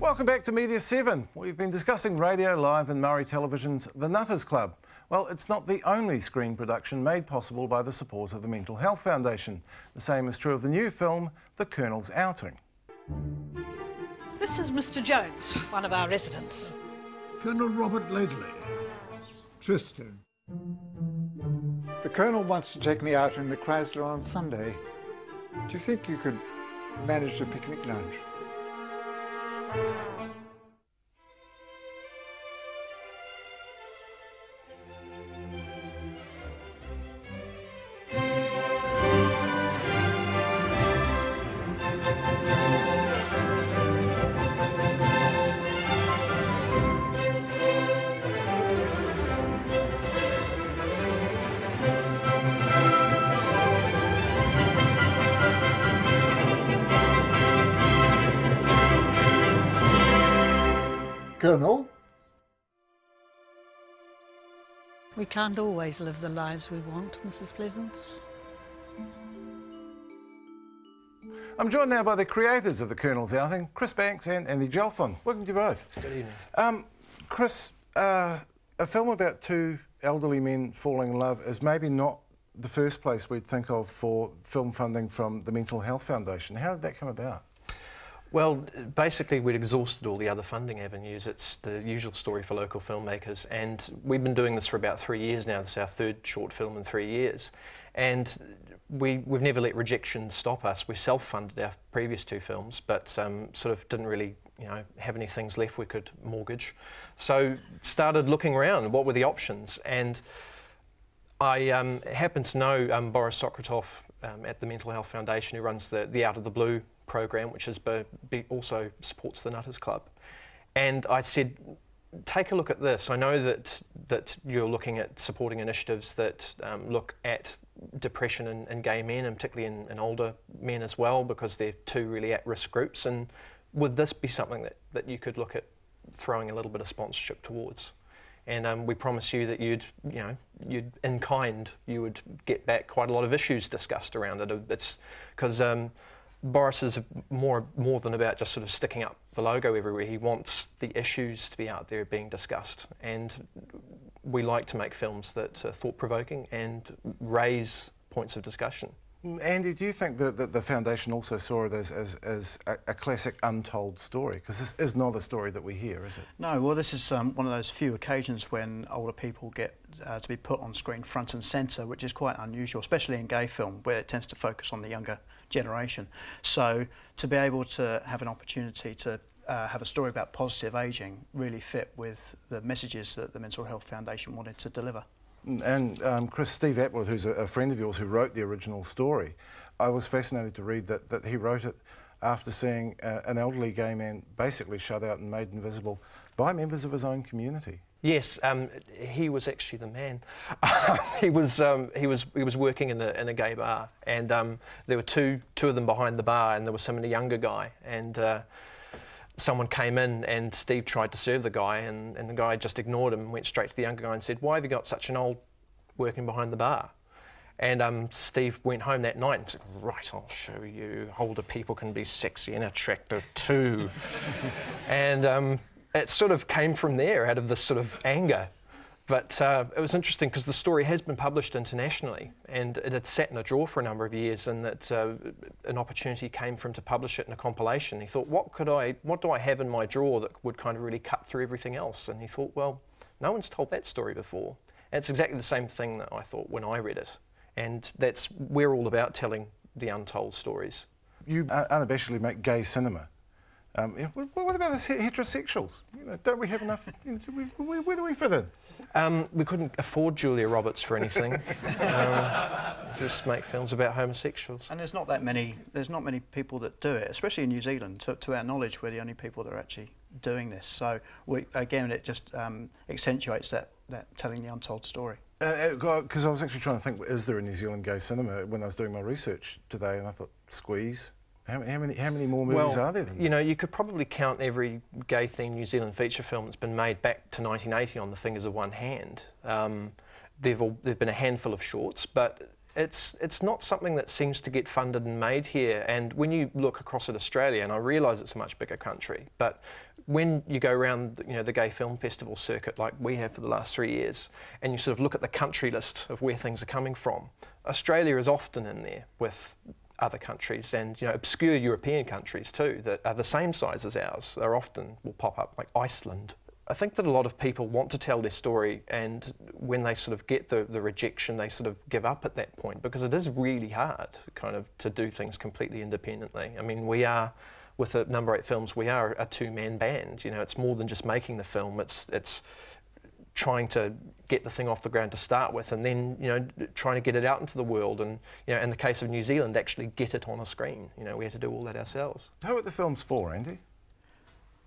Welcome back to Media7. We've been discussing radio live and Murray Television's The Nutters Club. Well, it's not the only screen production made possible by the support of the Mental Health Foundation. The same is true of the new film, The Colonel's Outing. This is Mr. Jones, one of our residents. Colonel Robert Ledley. Tristan. The Colonel wants to take me out in the Chrysler on Sunday. Do you think you could manage a picnic lunch? Colonel? We can't always live the lives we want, Mrs. Pleasance. I'm joined now by the creators of The Colonel's Outing, Chris Banks and Andy Gelfond. Welcome to you both. Good evening. Chris, a film about two elderly men falling in love is maybe not the first place we'd think of for film funding from the Mental Health Foundation. How did that come about? Well, basically we'd exhausted all the other funding avenues. It's the usual story for local filmmakers, and we've been doing this for about 3 years now. This is our third short film in 3 years, and we've never let rejection stop us. We self-funded our previous two films, but sort of didn't really, have any things left we could mortgage. So started looking around, what were the options? And I happen to know Boris Sokratov at the Mental Health Foundation, who runs the Out of the Blue program, which is also supports the Nutters Club. And I said, take a look at this. I know that you're looking at supporting initiatives that look at depression in gay men, and particularly in older men as well, because they're two really at-risk groups. And would this be something that you could look at throwing a little bit of sponsorship towards? And we promise you that you'd in kind, you would get back quite a lot of issues discussed around it. It's because Boris is more than about just sort of sticking up the logo everywhere. He wants the issues to be out there being discussed, and we like to make films that are thought-provoking and raise points of discussion. Andy, do you think that the Foundation also saw it as a classic untold story? Because this is not a story that we hear, is it? No, well, this is one of those few occasions when older people get to be put on screen front and centre, which is quite unusual, especially in gay film, where it tends to focus on the younger generation. So to be able to have an opportunity to have a story about positive ageing really fit with the messages that the Mental Health Foundation wanted to deliver. And Chris, Steve Atwood, who's a friend of yours who wrote the original story, I was fascinated to read that he wrote it after seeing an elderly gay man basically shut out and made invisible by members of his own community. Yes, he was actually the man. he was working in a gay bar, and there were two of them behind the bar, and there was some younger guy, and someone came in and Steve tried to serve the guy, and the guy just ignored him and went straight to the younger guy and said, "Why have you got such an old working behind the bar?" And Steve went home that night and said, "Right, I'll show you. Older people can be sexy and attractive too." And it sort of came from there, out of this sort of anger. But it was interesting because the story has been published internationally, and it had sat in a drawer for a number of years, and that an opportunity came for him to publish it in a compilation. He thought, what do I have in my drawer that would kind of really cut through everything else? And he thought, well, no one's told that story before. And it's exactly the same thing that I thought when I read it. And we're all about telling the untold stories. You unabashedly make gay cinema. What about us heterosexuals? Don't we have enough? Where do we fit in? We couldn't afford Julia Roberts for anything. Just make films about homosexuals. And there's not many people that do it, especially in New Zealand. To our knowledge, we're the only people that are actually doing this. So again, it just accentuates that telling the untold story. Because I was actually trying to think, is there a New Zealand gay cinema when I was doing my research today, and I thought, squeeze. How many more movies are there than that? You could probably count every gay-themed New Zealand feature film that's been made back to 1980 on the fingers of one hand. There've been a handful of shorts, but it's not something that seems to get funded and made here. And when you look across at Australia, and I realise it's a much bigger country, but when you go around, you know, the gay film festival circuit like we have for the last 3 years, and you sort of look at the country list of where things are coming from, Australia is often in there with other countries, and, you know, obscure European countries too that are the same size as ours. Are often will pop up, like Iceland. I think that a lot of people want to tell their story, and when they sort of get the rejection, they sort of give up at that point, because it is really hard kind of to do things completely independently. I mean, we are, with the Number 8 Films, we are a two-man band. You know, it's more than just making the film. It's trying to get the thing off the ground to start with, and then, you know, trying to get it out into the world, and, you know, in the case of New Zealand, actually get it on a screen. You know, we had to do all that ourselves. Who are the films for, Andy?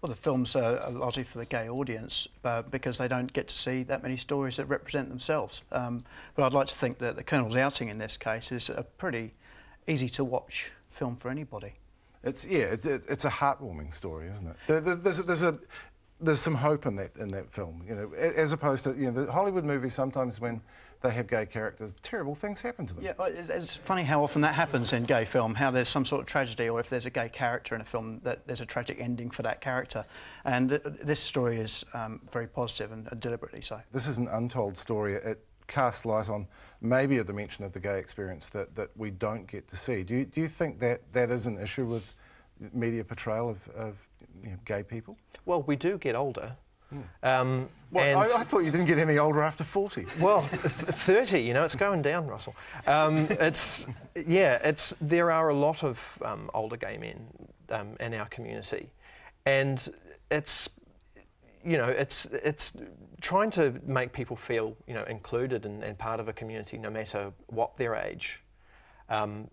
Well, the films are largely for the gay audience because they don't get to see that many stories that represent themselves. But I'd like to think that The Colonel's Outing in this case is a pretty easy to watch film for anybody. It's a heartwarming story, isn't it? There's some hope in that film, you know, as opposed to, you know, the Hollywood movies sometimes when they have gay characters, terrible things happen to them. Yeah, it's funny how often that happens in gay film, how there's some sort of tragedy, or if there's a gay character in a film, that there's a tragic ending for that character. And this story is very positive, and deliberately so. This is an untold story. It casts light on maybe a dimension of the gay experience that we don't get to see. Do you think that is an issue with media portrayal of you know, gay people? Well, we do get older. Well, I thought you didn't get any older after 40. Well, 30, you know, it's going down, Russell. There are a lot of older gay men in our community, and it's trying to make people feel, you know, included and part of a community, no matter what their age.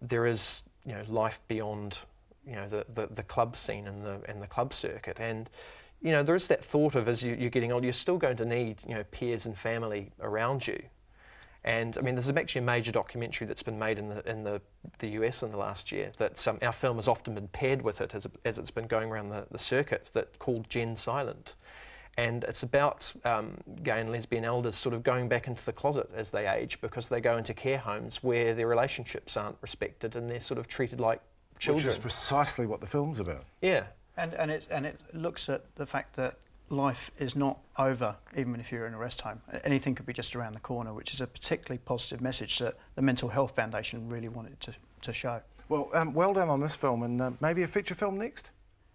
There is, you know, life beyond, you know, the club scene and the club circuit, and, you know, there is that thought of, as you're getting older, you're still going to need, you know, peers and family around you. And I mean, there's actually a major documentary that's been made in the US in the last year that our film has often been paired with it as it's been going around the circuit, that called Gen Silent. And it's about gay and lesbian elders sort of going back into the closet as they age, because they go into care homes where their relationships aren't respected and they're sort of treated like children. Which is precisely what the film's about. Yeah. And it looks at the fact that life is not over, even if you're in a rest home. Anything could be just around the corner, which is a particularly positive message that the Mental Health Foundation really wanted to show. Well, well done on this film, and maybe a feature film next?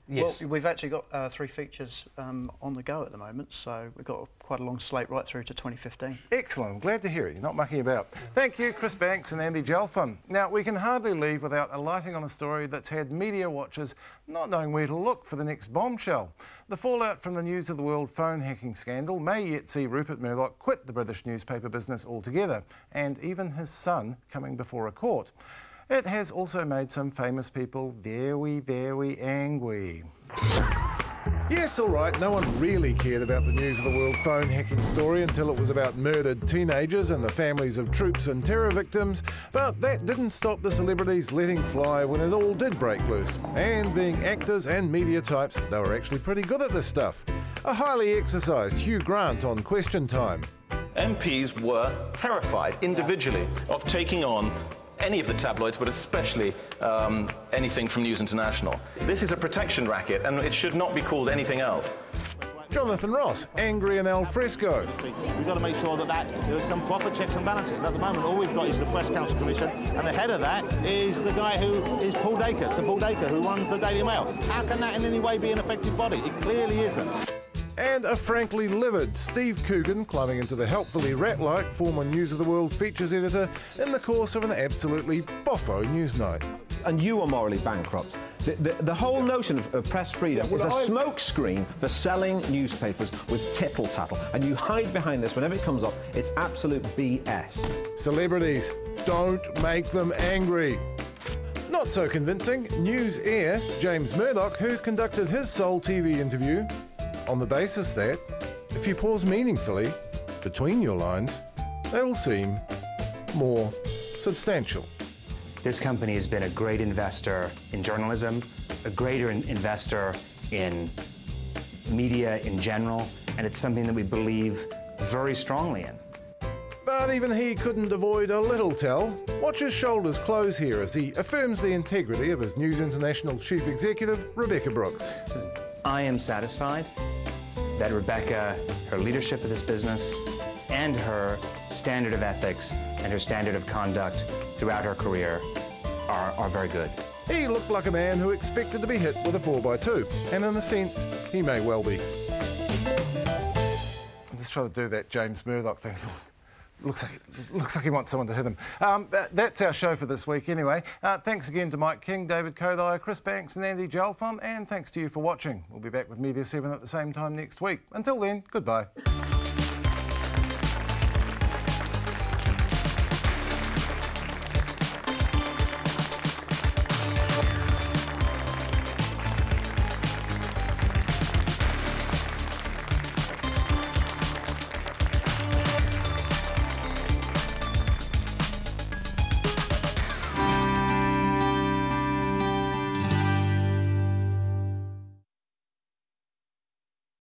Yes. Well, we've actually got 3 features on the go at the moment, so we've got quite a long slate right through to 2015. Excellent. I'm glad to hear it. You're not mucking about. Thank you, Chris Banks and Andy Gelfin. Now, we can hardly leave without alighting on a story that's had media watchers not knowing where to look for the next bombshell. The fallout from the News of the World phone hacking scandal may yet see Rupert Murdoch quit the British newspaper business altogether, and even his son coming before a court. It has also made some famous people very, very angry. Yes, all right, no one really cared about the News of the World phone hacking story until it was about murdered teenagers and the families of troops and terror victims, but that didn't stop the celebrities letting fly when it all did break loose. And being actors and media types, they were actually pretty good at this stuff. A highly exercised Hugh Grant on Question Time. MPs were terrified individually of taking on any of the tabloids, but especially anything from News International. This is a protection racket, and it should not be called anything else. Jonathan Ross, angry and al fresco. We've got to make sure that there's some proper checks and balances. And at the moment, all we've got is the Press Council Commission, and the head of that is the guy who is Paul Dacre, Sir Paul Dacre, who runs the Daily Mail. How can that in any way be an effective body? It clearly isn't. And a frankly livid Steve Coogan climbing into the helpfully rat-like former News of the World features editor in the course of an absolutely boffo news night. And you are morally bankrupt. The whole notion of press freedom is a smokescreen for selling newspapers with tittle-tattle, and you hide behind this whenever it comes up. It's absolute BS. Celebrities, don't make them angry. Not so convincing, News heir James Murdoch, who conducted his sole TV interview on the basis that, if you pause meaningfully between your lines, they will seem more substantial. This company has been a great investor in journalism, a greater investor in media in general, and it's something that we believe very strongly in. But even he couldn't avoid a little tell. Watch his shoulders close here as he affirms the integrity of his News International Chief Executive, Rebecca Brooks. I am satisfied that Rebecca, her leadership of this business, and her standard of ethics and her standard of conduct throughout her career are very good. He looked like a man who expected to be hit with a 4x2, and in a sense, he may well be. I'm just trying to do that James Murdoch thing. Looks like he wants someone to hit him. That's our show for this week anyway. Thanks again to Mike King, David Kodai, Chris Banks and Andy Jalfon, and thanks to you for watching. We'll be back with Media7 at the same time next week. Until then, goodbye.